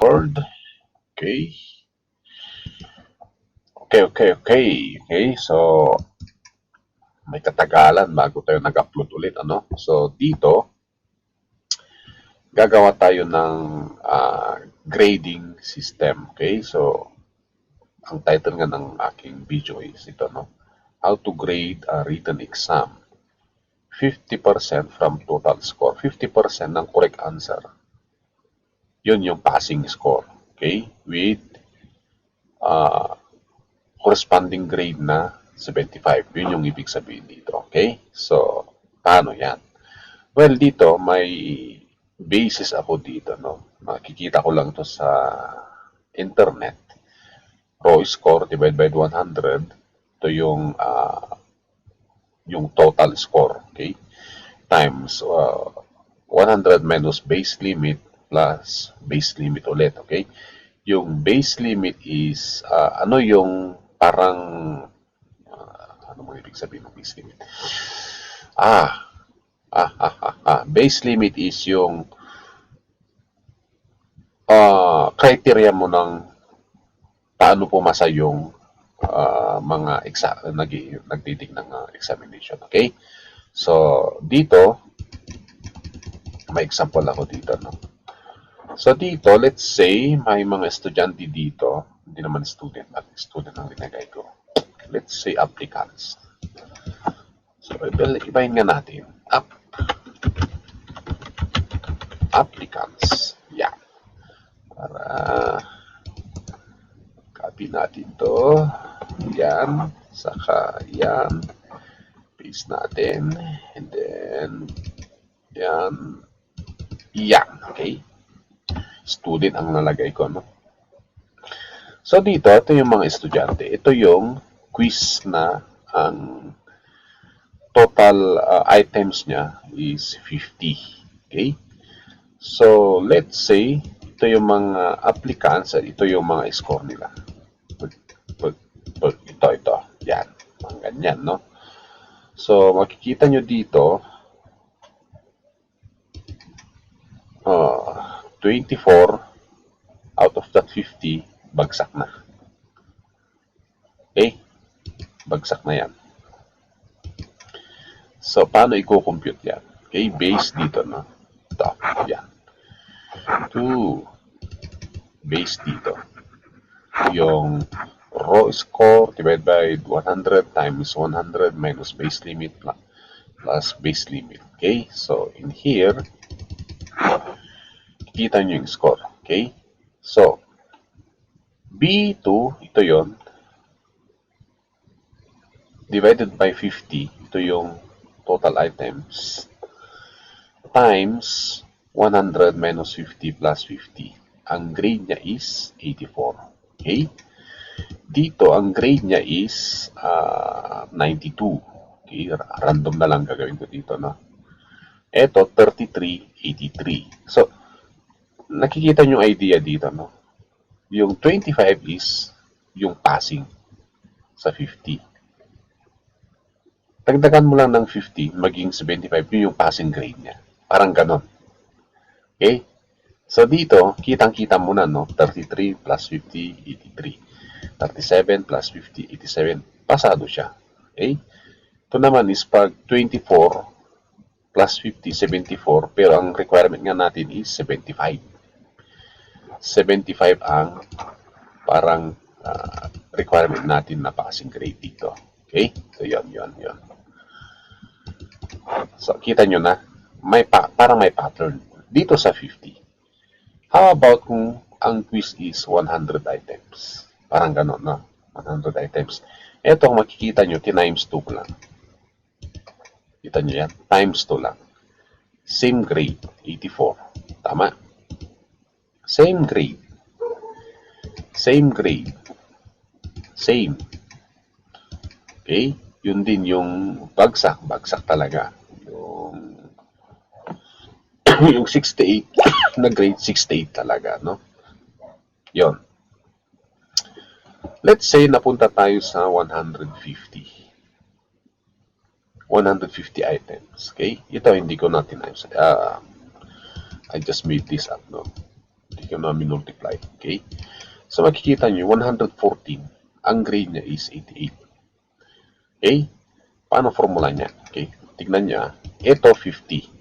record. Okay. Okay. So, may katagalan bago tayo nag-upload ulit, ano? So, dito, gagawa tayo ng grading system. Okay? So, ang title nga ng aking video is ito, no? How to grade a written exam. 50% from total score. 50% ng correct answer. Yun yung passing score. Okay? With corresponding grade na 75. Yun yung ibig sabihin dito. Okay? So, paano yan? Well, dito, may basis ako dito, no? Makikita ko lang to sa internet. Raw score divided by 100. Ito yung total score. Okay? Times 100 minus base limit plus base limit ulit. Okay? Yung base limit is, ano yung parang, ano mo ibig sabihin ng base limit? Base limit is yung criteria mo ng paano pumasa yung mga nagtitig ng examination. Okay? So, dito, may example ako dito, no? So, dito, let's say, may mga estudyante dito, hindi naman student ang linagay ko. Let's say, applicants. So, ibahin nga natin. Applicants. Yan. Para copy natin to. Yan. Saka yan. Paste natin. And then, yan. Yan. Okay? Student ang nalagay ko, no? So, dito, ito yung mga estudyante. Ito yung quiz na ang total items niya is 50. Okay? So, let's say, ito yung mga applicants at ito yung mga score nila. Ito. Yan. Mga ganyan, no? So, makikita nyo dito, 24 out of that 50, bagsak na. Okay? Bagsak na yan. So, paano i-compute yan? Okay? Base dito, no? Ito. Yan. 2. Base dito. Yung raw score divided by 100 times 100 minus base limit plus base limit. Okay? So, in here, kita nyo yung score. Okay? So, B2, ito yon divided by 50, ito yung total items, times 100 minus 50 plus 50. Ang grade niya is 84. Okay? Dito, ang grade niya is 92. Okay? Random na lang gagawin ko dito, no? Ito, 33, 83. So, nakikita nyo idea dito, no? Yung 25 is yung passing sa 50. Dagdagan mo lang ng 50, maging 75, yun yung passing grade niya. Parang ganon. Okay? So, dito, kitang-kita mo na, no? 33 plus 50, 83. 37 plus 50, 87. Pasado siya. Okay? Ito naman is pag 24 plus 50, 74. Pero ang requirement nga natin is 75. 75 ang parang requirement natin na passing grade dito. Okay? So, yun. So, kita nyo na, parang may pattern dito sa 50. How about kung ang quiz is 100 items? Parang ganon, no? 100 items. Ito, kung makikita nyo, times 2 lang. Kita nyo yan? Times 2 lang. Same grade, 84. Tama? Same grade. Same. Okay? Yun din yung bagsak talaga. Yung 68 na grade, 68 talaga, no? Yun. Let's say napunta tayo sa 150 items. Okay? Ito hindi ko natin I just made this up, no? automatic yung multiply. Okay? So makikita nyo, 114, ang grade niya is 88. Okay? Paano formula niya? Okay? Tignan niya, ito 50.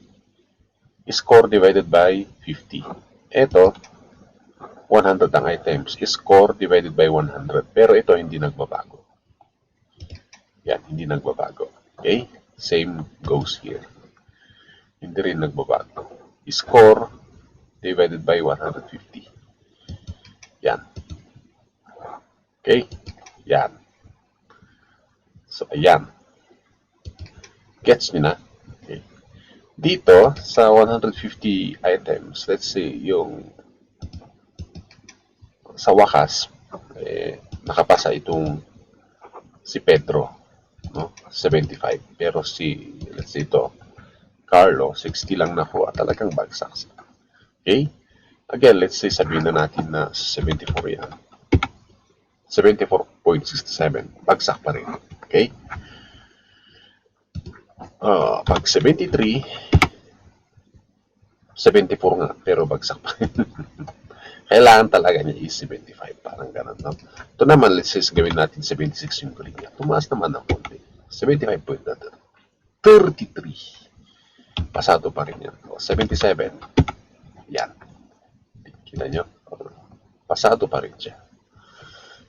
Score divided by 50. Ito, 100 ang items. Score divided by 100. Pero ito hindi nagbabago. Yan, hindi nagbabago. Okay? Same goes here. Hindi rin nagbabago. Score divided by 150. Yan. Okay? Yan. So, ayan. Gets nyo na? Okay. Dito, sa 150 items, let's say, yung sa wakas, nakapasa itong si Pedro, no? 75. Pero si, let's say ito, Carlo, 60 lang nakuha. Talagang bagsak siya. Okay? Again, let's say, sabihin na natin na 74 yan. 74.67. Bagsak pa rin. Okay? Pag 73, 74 nga, pero bagsak pa rin. Kailangan talaga niya is 75. Parang ganun, no? Ito naman, let's say, gawin natin 76 yung grade niya. Tumaas naman ang konti. 75.33. Pasado pa rin yan. 77. Yan. Kita nyo? Pasado pa rin siya.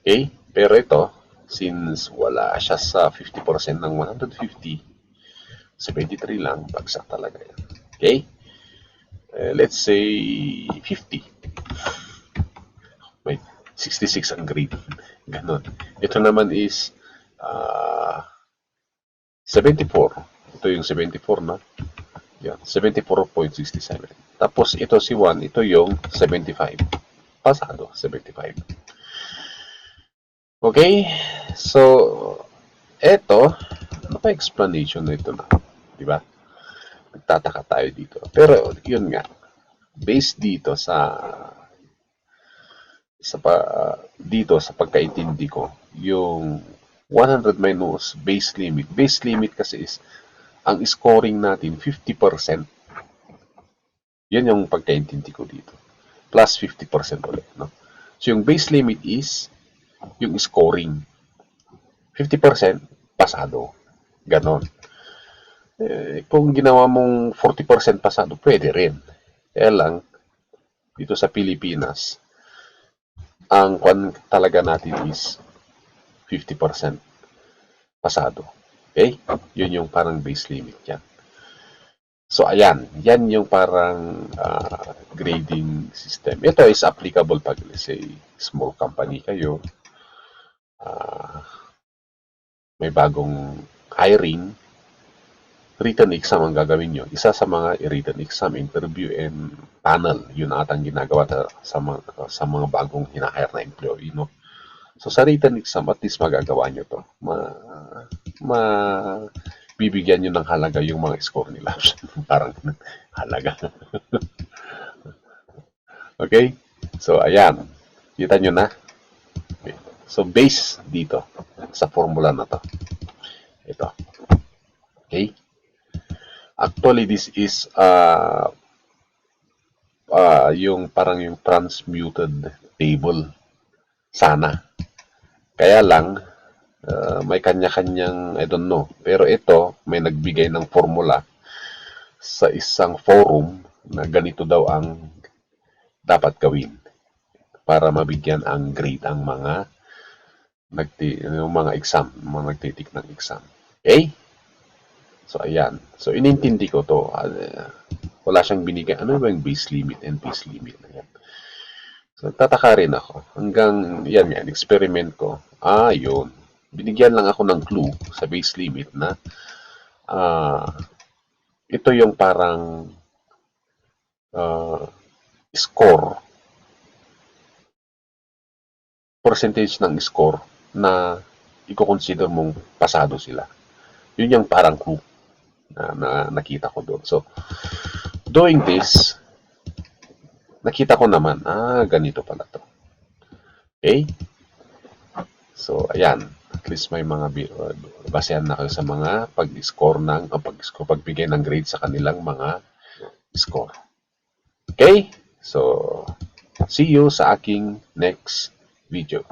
Okay? Pero ito, since wala siya sa 50% ng 150, 73 lang, bagsak talaga yan. Okay? Let's say 50. Wait, 66 ang grade. Ganon. Ito naman is 74. Ito yung 74 na. Yan, 74.67. Tapos ito si 1, ito yung 75. Pasado, 75. Okay? So, ito, ano pa explanation na ito na? Diba? Nagtataka tayo dito. Pero, yun nga. Based dito dito sa pagkaintindi ko, yung 100 minus base limit. Base limit kasi is, ang scoring natin, 50%. Yan yung pagkaintindi ko dito. Plus 50% ulit. No? So, yung base limit is, yung scoring. 50% pasado. Ganon. Kung ginawa mong 40% pasado, pwede rin. Kaya lang, dito sa Pilipinas, ang kwan talaga natin is 50% pasado. Okay? Yun yung parang base limit yan. So, ayan. Yan yung parang grading system. Ito is applicable pag, let's say, small company kayo. May bagong hiring, written exam ang gagawin nyo. Isa sa mga written exam, interview, and panel. Yun atang ginagawa sa mga bagong hinahire na employee. No? So, sa written exam, at least magagawa nyo to. Bibigyan nyo ng halaga yung mga score nila. Parang halaga. Okay? So, ayan. Kita nyo na. Okay. So, base dito sa formula na to. Ito. Okay? Actually, this is yung parang yung transmuted table. Sana. Kaya lang, may kanya-kanyang, I don't know. Pero ito, may nagbigay ng formula sa isang forum na ganito daw ang dapat gawin para mabigyan ang grade ang mga exam, mga nagtitik ng exam. Okay? So, ayan. So, inintindi ko to. Wala siyang binigay. Ano ba yung base limit and base limit? Ayan. So, tataka rin ako. Hanggang, yan, experiment ko. Yun. Binigyan lang ako ng clue sa base limit na ito yung parang score, percentage ng score na i-consider mong pasado sila. Yun yung parang clue na nakita ko doon. So, doing this, nakita ko naman, ganito pala to. Okay? So, ayan. At least may mga basehan na kayo sa mga pag-score pagbigay ng grade sa kanilang mga score. Okay? So, See you sa aking next video.